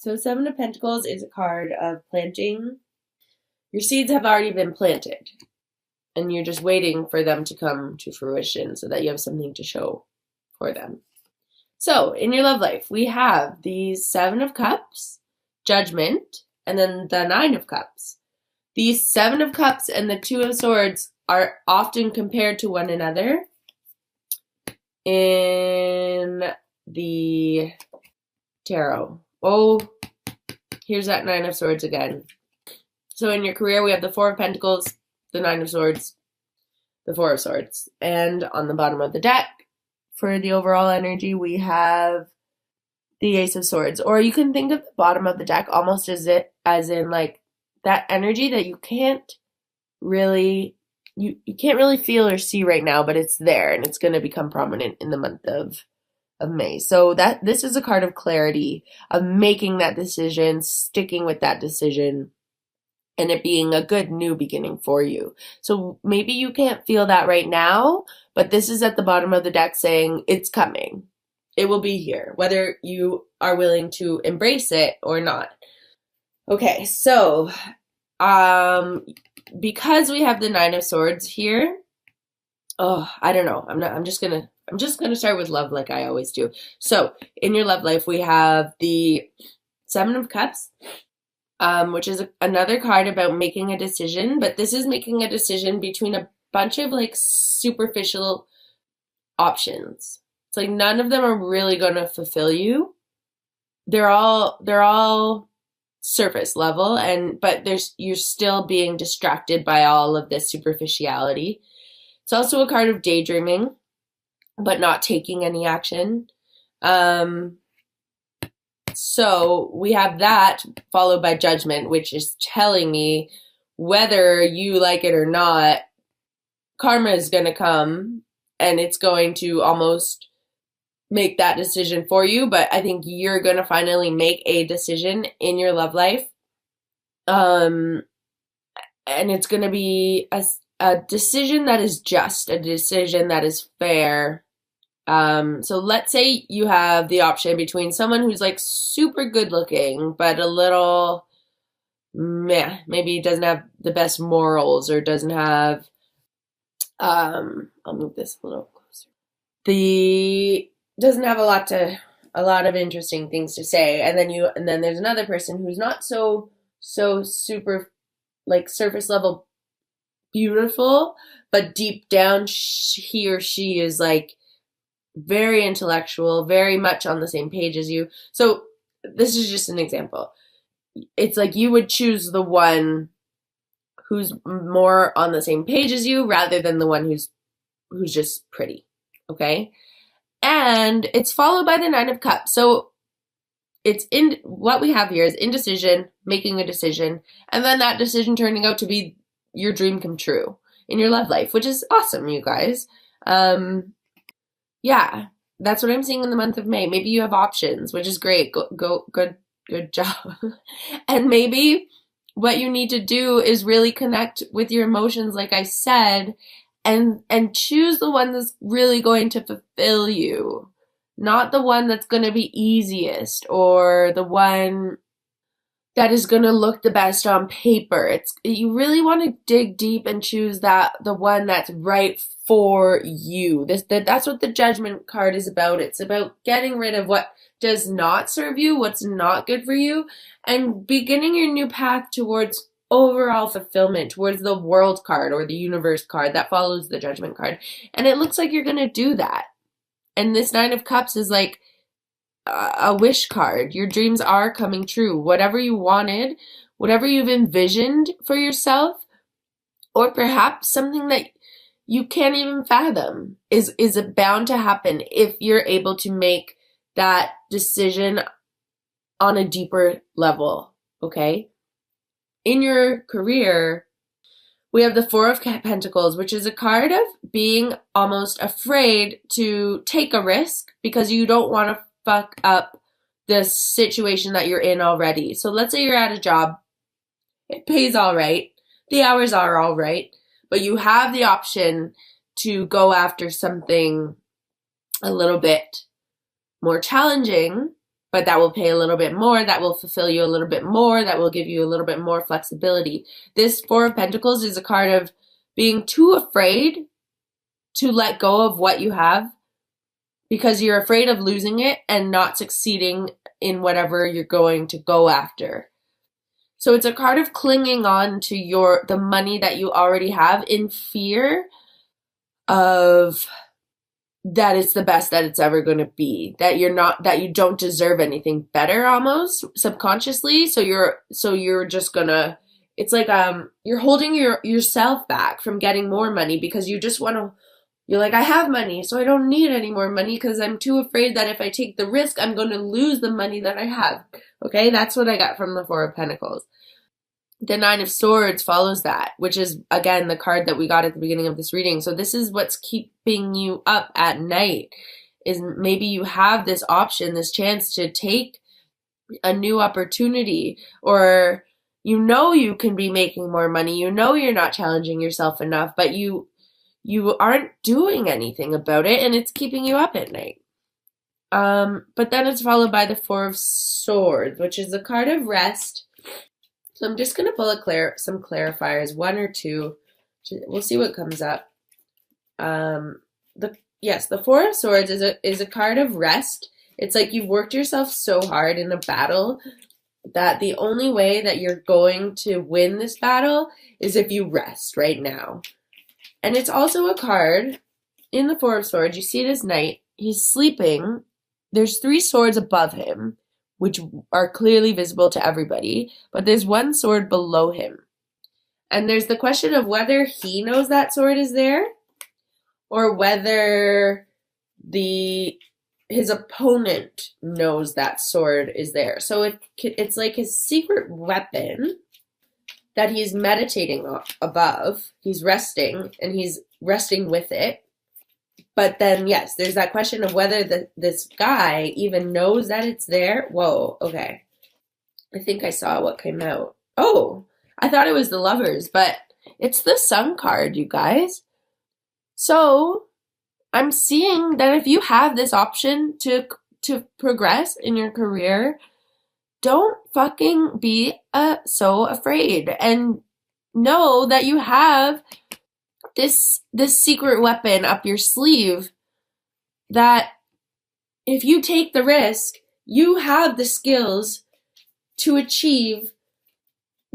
So Seven of Pentacles is a card of planting. Your seeds have already been planted, and you're just waiting for them to come to fruition so that you have something to show for them. So in your love life, we have the Seven of Cups, Judgment, and then the Nine of Cups. The Seven of Cups and the Two of Swords are often compared to one another in the tarot. Oh, here's that Nine of Swords again. So in your career, we have the Four of Pentacles, the Nine of Swords, the Four of Swords. And on the bottom of the deck, for the overall energy, we have the Ace of Swords. Or you can think of the bottom of the deck almost as in like that energy that you can't really feel or see right now, but it's there and it's going to become prominent in the month of May. So this is a card of clarity, of making that decision, sticking with that decision, and it being a good new beginning for you. So maybe you can't feel that right now, but this is at the bottom of the deck saying it's coming. It will be here, whether you are willing to embrace it or not. Okay, so because we have the Nine of Swords here, I don't know. I'm just gonna start with love like I always do. So in your love life, we have the Seven of Cups, which is another card about making a decision, but this is making a decision between a bunch of like superficial options. It's like none of them are really going to fulfill you. They're all surface level, but you're still being distracted by all of this superficiality. It's also a card of daydreaming, but not taking any action. So we have that followed by Judgment, which is telling me whether you like it or not, karma is going to come and it's going to almost make that decision for you. But I think you're going to finally make a decision in your love life. And it's going to be a decision that is just, a decision that is fair. So let's say you have the option between someone who's like super good looking, but a little meh, maybe doesn't have the best morals or doesn't have, I'll move this a little closer. Doesn't have a lot of interesting things to say. And then there's another person who's not so super like surface level beautiful, but deep down he or she is like very intellectual, very much on the same page as you. So this is just an example. It's like you would choose the one who's more on the same page as you rather than the one who's just pretty. Okay? And it's followed by the Nine of Cups. So it's in what we have here is indecision, making a decision, and then that decision turning out to be your dream come true in your love life, which is awesome, you guys. Yeah, that's what I'm seeing in the month of May. Maybe you have options, which is great. Good job. And maybe what you need to do is really connect with your emotions, like I said, and choose the one that's really going to fulfill you, not the one that's going to be easiest or the one that is going to look the best on paper. You really want to dig deep and choose the one that's right for you. That's what the Judgment card is about. It's about getting rid of what does not serve you, what's not good for you, and beginning your new path towards overall fulfillment, towards the World card or the Universe card that follows the Judgment card. And it looks like you're going to do that. And this Nine of Cups is like a wish card. Your dreams are coming true. Whatever you wanted, whatever you've envisioned for yourself, or perhaps something that you can't even fathom is bound to happen if you're able to make that decision on a deeper level, okay? In your career, we have the Four of Pentacles, which is a card of being almost afraid to take a risk because you don't want to fuck up the situation that you're in already. So let's say you're at a job, it pays all right, the hours are all right, but you have the option to go after something a little bit more challenging but that will pay a little bit more, that will fulfill you a little bit more, that will give you a little bit more flexibility. This Four of Pentacles is a card of being too afraid to let go of what you have because you're afraid of losing it and not succeeding in whatever you're going to go after. So it's a card of clinging on to the money that you already have in fear of that it's the best that it's ever going to be, that you don't deserve anything better, almost subconsciously. So you're just gonna, it's like you're holding yourself back from getting more money because you just want to, you're like, I have money, so I don't need any more money because I'm too afraid that if I take the risk, I'm going to lose the money that I have. Okay, that's what I got from the Four of Pentacles. The Nine of Swords follows that, which is, again, the card that we got at the beginning of this reading. So this is what's keeping you up at night, is maybe you have this option, this chance to take a new opportunity, or you know you can be making more money, you know you're not challenging yourself enough, but you aren't doing anything about it, and it's keeping you up at night. But then it's followed by the Four of Swords, which is a card of rest. So I'm just going to pull some clarifiers, one or two. We'll see what comes up. The Four of Swords is a card of rest. It's like you've worked yourself so hard in a battle that the only way that you're going to win this battle is if you rest right now. And it's also a card in the Four of Swords. You see it as night. He's sleeping. There's 3 swords above him, which are clearly visible to everybody, but there's 1 sword below him. And there's the question of whether he knows that sword is there or whether his opponent knows that sword is there. So it's like his secret weapon that he's meditating above. He's resting, and he's resting with it. But then, yes, there's that question of whether this guy even knows that it's there. Whoa, okay. I think I saw what came out. Oh, I thought it was the Lovers, but it's the Sun card, you guys. So I'm seeing that if you have this option to progress in your career, don't fucking be so afraid, and know that you have this secret weapon up your sleeve, that if you take the risk, you have the skills to achieve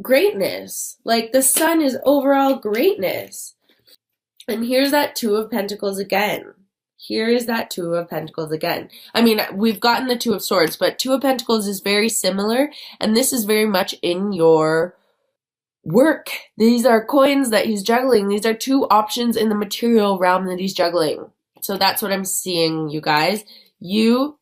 greatness. Like, the Sun is overall greatness. And here's that Two of Pentacles again. Here is that Two of Pentacles again. I mean, we've gotten the Two of Swords, but Two of Pentacles is very similar, and this is very much in your work. These are coins that he's juggling. These are 2 options in the material realm that he's juggling. So that's what I'm seeing, you guys. You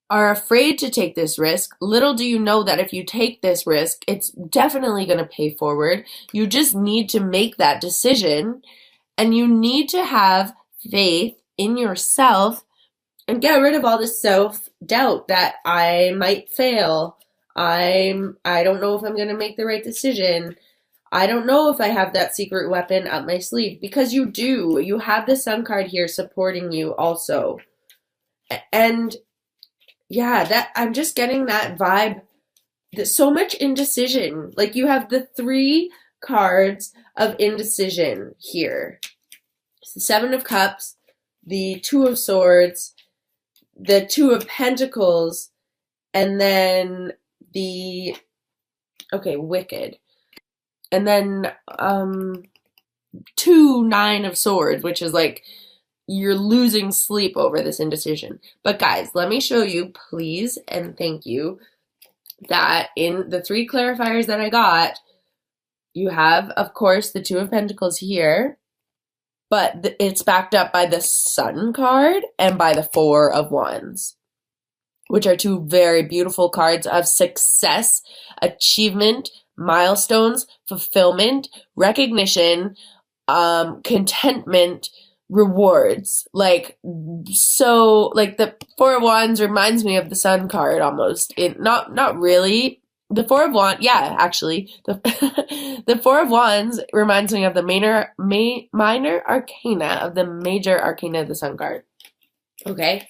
are afraid to take this risk. Little do you know that if you take this risk, it's definitely going to pay forward. You just need to make that decision, and you need to have faith in yourself and get rid of all this self-doubt that I might fail. I don't know if I'm going to make the right decision. I don't know if I have that secret weapon up my sleeve, because you do. You have the Sun card here supporting you also. And yeah, that I'm just getting that vibe. There's so much indecision. Like, you have the 3 cards of indecision here. It's the Seven of Cups, the Two of Swords, the Two of Pentacles, and then Wicked. And then 2 Nine of Swords, which is like you're losing sleep over this indecision. But guys, let me show you, please, and thank you, that in the 3 clarifiers that I got, you have, of course, the Two of Pentacles here, but it's backed up by the Sun card and by the Four of Wands, which are 2 very beautiful cards of success, achievement, milestones, fulfillment, recognition, contentment, rewards. Like, so, like, the Four of Wands reminds me of the Sun card almost. Not really. The Four of Wands, yeah, actually. The Four of Wands reminds me of the minor arcana of the major arcana of the Sun card. Okay?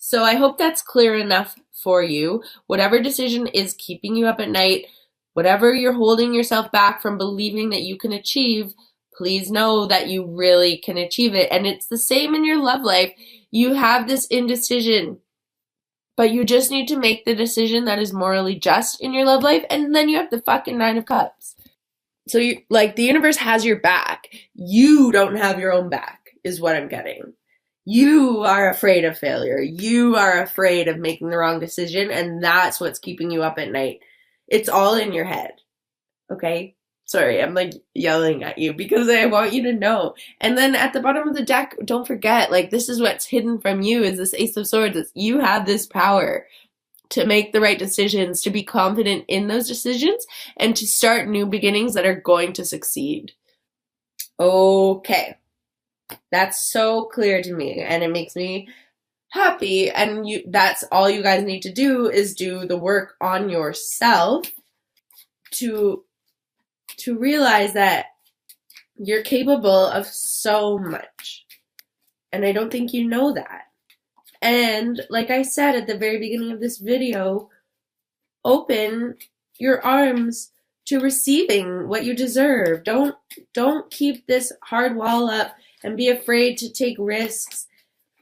So I hope that's clear enough for you. Whatever decision is keeping you up at night, whatever you're holding yourself back from believing that you can achieve, please know that you really can achieve it. And it's the same in your love life. You have this indecision, but you just need to make the decision that is morally just in your love life, and then you have the fucking Nine of Cups. So you, like, the universe has your back. You don't have your own back, is what I'm getting. You are afraid of failure. You are afraid of making the wrong decision, and that's what's keeping you up at night. It's all in your head. Okay? Sorry, I'm like yelling at you because I want you to know. And then at the bottom of the deck, don't forget, like, this is what's hidden from you is this Ace of Swords. You have this power to make the right decisions, to be confident in those decisions, and to start new beginnings that are going to succeed. Okay. That's so clear to me, and it makes me happy. And that's all you guys need to do is do the work on yourself to realize that you're capable of so much. And I don't think you know that. And like I said at the very beginning of this video, open your arms to receiving what you deserve. Don't keep this hard wall up and be afraid to take risks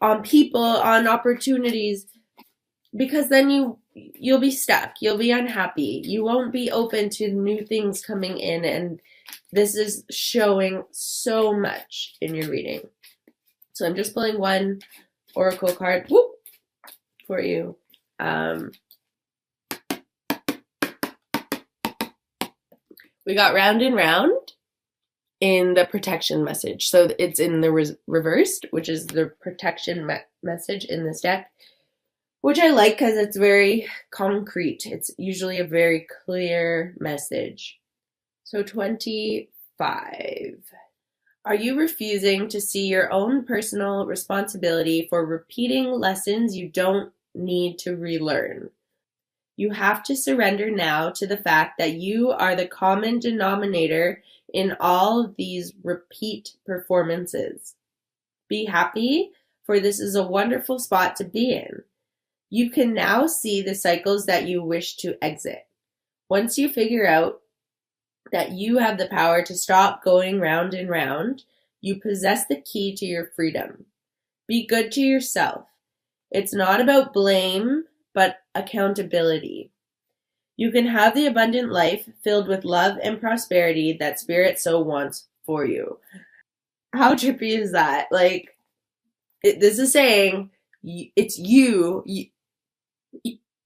on people, on opportunities, because then you'll be stuck. You'll be unhappy. You won't be open to new things coming in, and this is showing so much in your reading. So I'm just pulling one oracle card for you. We got Round and Round in the protection message. So it's in the reversed, which is the protection message in this deck, which I like because it's very concrete. It's usually a very clear message. So 25. Are you refusing to see your own personal responsibility for repeating lessons you don't need to relearn? You have to surrender now to the fact that you are the common denominator in all of these repeat performances. Be happy, for this is a wonderful spot to be in. You can now see the cycles that you wish to exit. Once you figure out that you have the power to stop going round and round, you possess the key to your freedom. Be good to yourself. It's not about blame, but accountability. You can have the abundant life filled with love and prosperity that Spirit so wants for you. How trippy is that? Like, this is saying it's you.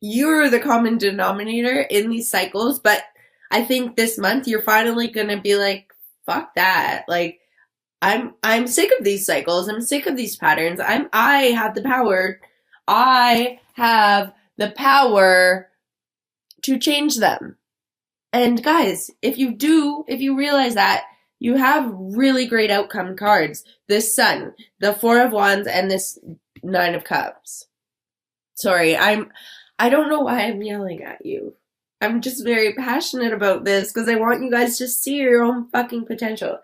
You're the common denominator in these cycles, but I think this month you're finally gonna be like, fuck that. Like, I'm sick of these cycles. I'm sick of these patterns. I have the power. I have the power to change them. And guys, if you realize that, you have really great outcome cards. This Sun, the Four of Wands, and this Nine of Cups. Sorry, I don't know why I'm yelling at you. I'm just very passionate about this because I want you guys to see your own fucking potential.